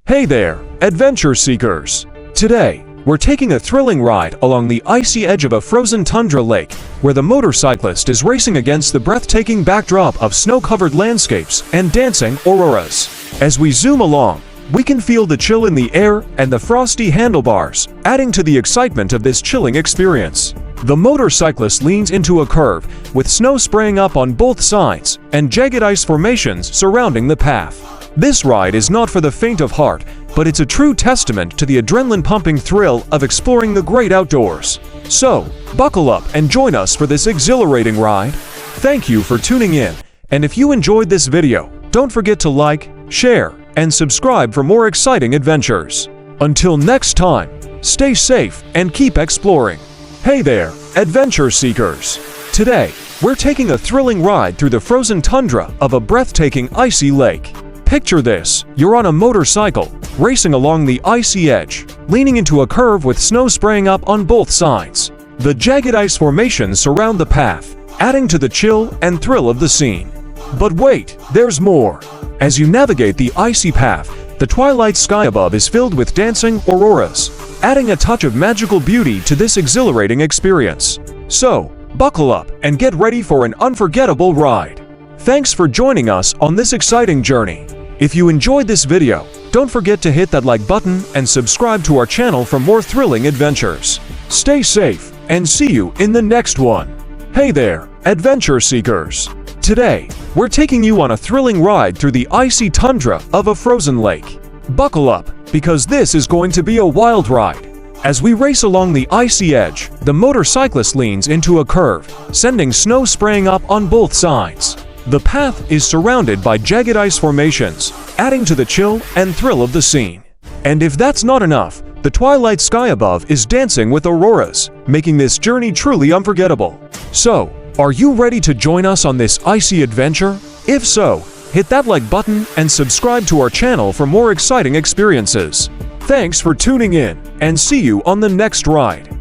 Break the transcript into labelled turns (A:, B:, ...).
A: Hey there, adventure seekers! Today, we're taking a thrilling ride along the icy edge of a frozen tundra lake, where the motorcyclist is racing against the breathtaking backdrop of snow-covered landscapes and dancing auroras. As we zoom along, we can feel the chill in the air and the frosty handlebars, adding to the excitement of this chilling experience. The motorcyclist leans into a curve, with snow spraying up on both sides and jagged ice formations surrounding the path. This ride is not for the faint of heart, but it's a true testament to the adrenaline-pumping thrill of exploring the great outdoors. So, buckle up and join us for this exhilarating ride. Thank you for tuning in, and if you enjoyed this video, don't forget to like, share, and subscribe for more exciting adventures. Until next time, stay safe and keep exploring. Hey there, adventure seekers! Today, we're taking a thrilling ride through the frozen tundra of a breathtaking icy lake. Picture this, you're on a motorcycle, racing along the icy edge, leaning into a curve with snow spraying up on both sides. The jagged ice formations surround the path, adding to the chill and thrill of the scene. But wait, there's more! As you navigate the icy path, the twilight sky above is filled with dancing auroras, adding a touch of magical beauty to this exhilarating experience. So, buckle up and get ready for an unforgettable ride. Thanks for joining us on this exciting journey. If you enjoyed this video, don't forget to hit that like button and subscribe to our channel for more thrilling adventures. Stay safe and see you in the next one. Hey there, adventure seekers! Today, we're taking you on a thrilling ride through the icy tundra of a frozen lake. Buckle up, because this is going to be a wild ride. As we race along the icy edge, the motorcyclist leans into a curve, sending snow spraying up on both sides. The path is surrounded by jagged ice formations, adding to the chill and thrill of the scene. And if that's not enough, the twilight sky above is dancing with auroras, making this journey truly unforgettable. So, are you ready to join us on this icy adventure? If so, hit that like button and subscribe to our channel for more exciting experiences. Thanks for tuning in, and see you on the next ride.